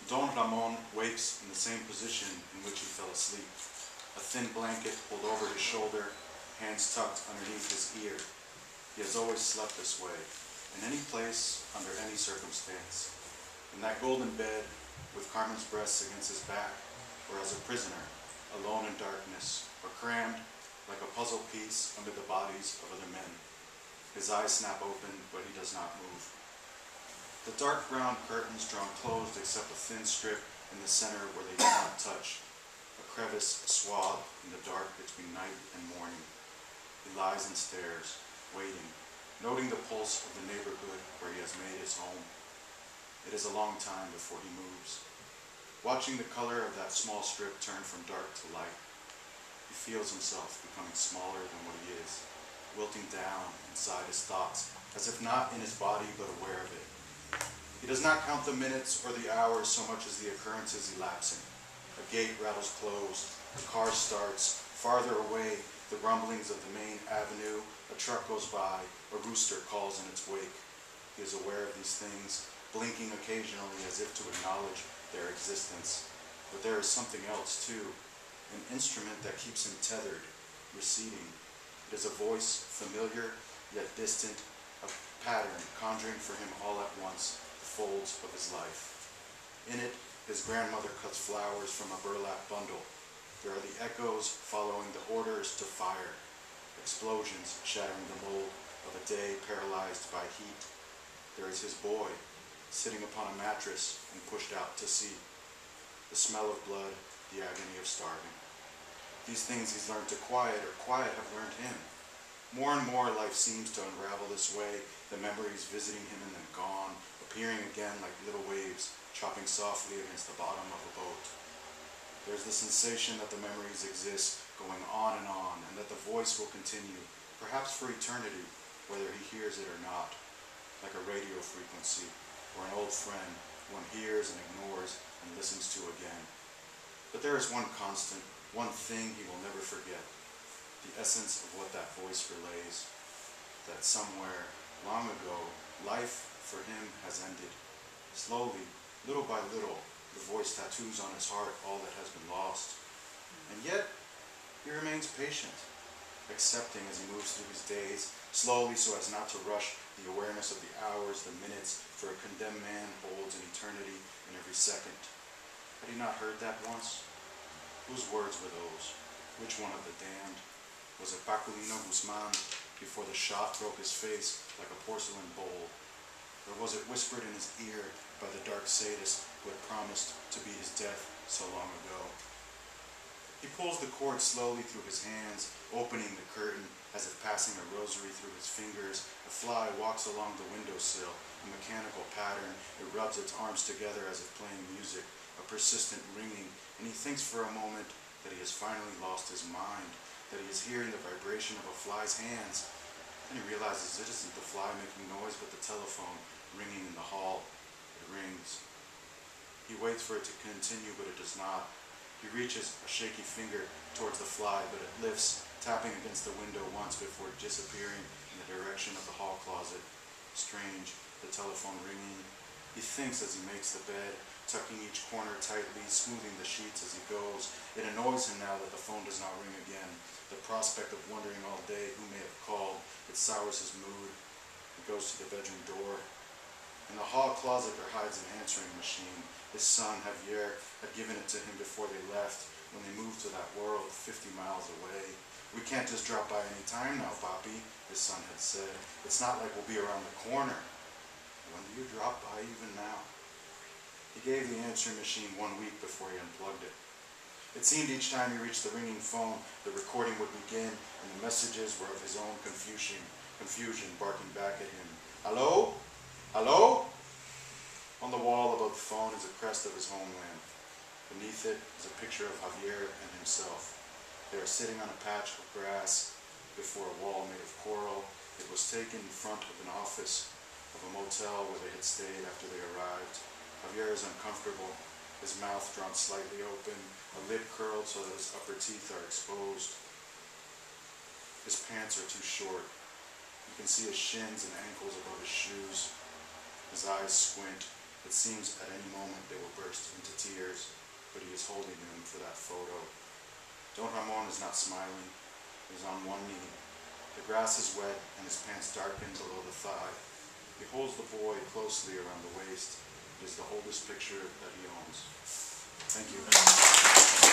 Don Ramon wakes in the same position in which he fell asleep. A thin blanket pulled over his shoulder, hands tucked underneath his ear. He has always slept this way, in any place, under any circumstance. In that golden bed, with Carmen's breasts against his back, or as a prisoner, alone in darkness, or crammed like a puzzle piece under the bodies of other men. His eyes snap open, but he does not move. The dark brown curtains drawn closed except a thin strip in the center where they do not touch, a crevice swathed in the dark between night and morning. He lies and stares, waiting, noting the pulse of the neighborhood where he has made his home. It is a long time before he moves. Watching the color of that small strip turn from dark to light, he feels himself becoming smaller than what he is, wilting down inside his thoughts, as if not in his body but aware of it. He does not count the minutes or the hours so much as the occurrences elapsing. A gate rattles closed, a car starts, farther away, the rumblings of the main avenue, a truck goes by, a rooster calls in its wake. He is aware of these things, blinking occasionally as if to acknowledge their existence. But there is something else too, an instrument that keeps him tethered, receding. It is a voice, familiar yet distant, a pattern conjuring for him all at once the folds of his life. In it, his grandmother cuts flowers from a burlap bundle. There are the echoes following the orders to fire, explosions shattering the mold of a day paralyzed by heat. There is his boy, sitting upon a mattress and pushed out to sea. The smell of blood, the agony of starving. These things he's learned to quiet, or quiet have learned him. More and more life seems to unravel this way, the memories visiting him and then gone, appearing again like little waves, chopping softly against the bottom of a boat. There's the sensation that the memories exist, going on, and that the voice will continue, perhaps for eternity, whether he hears it or not, like a radio frequency, or an old friend one hears and ignores and listens to again. But there is one constant, one thing he will never forget, the essence of what that voice relays, that somewhere, long ago, life for him has ended. Slowly, little by little, the voice tattoos on his heart all that has been lost. And yet, he remains patient, accepting as he moves through his days, slowly so as not to rush the awareness of the hours, the minutes, for a condemned man holds an eternity in every second. Had he not heard that once? Whose words were those? Which one of the damned? Was it Paculino Guzman before the shot broke his face like a porcelain bowl? Or was it whispered in his ear by the dark sadist who had promised to be his death so long ago? He pulls the cord slowly through his hands, opening the curtain as if passing a rosary through his fingers. A fly walks along the windowsill, a mechanical pattern. It rubs its arms together as if playing music, a persistent ringing, and he thinks for a moment that he has finally lost his mind, that he is hearing the vibration of a fly's hands. Then he realizes it isn't the fly making noise, but the telephone ringing in the hall. It rings. He waits for it to continue, but it does not. He reaches a shaky finger towards the fly, but it lifts, tapping against the window once before disappearing in the direction of the hall closet. Strange, the telephone ringing. He thinks as he makes the bed, tucking each corner tightly, smoothing the sheets as he goes. It annoys him now that the phone does not ring again. The prospect of wondering all day who may have called, it sours his mood. He goes to the bedroom door. In the hall closet there hides an answering machine. His son, Javier, had given it to him before they left, when they moved to that world 50 miles away. "We can't just drop by any time now, Papi," his son had said. "It's not like we'll be around the corner." "When do you drop by even now?" He gave the answering machine 1 week before he unplugged it. It seemed each time he reached the ringing phone, the recording would begin, and the messages were of his own confusion barking back at him. "Hello? Hello?" On the wall above the phone is a crest of his homeland. Beneath it is a picture of Javier and himself. They are sitting on a patch of grass before a wall made of coral. It was taken in front of an office of a motel where they had stayed after they arrived. Javier is uncomfortable, his mouth drawn slightly open, a lip curled so that his upper teeth are exposed. His pants are too short. You can see his shins and ankles above his shoes. His eyes squint. It seems at any moment they will burst into tears, but he is holding them for that photo. Don Ramon is not smiling. He is on one knee. The grass is wet and his pants darken below the thigh. He holds the boy closely around the waist. It is the oldest picture that he owns. Thank you.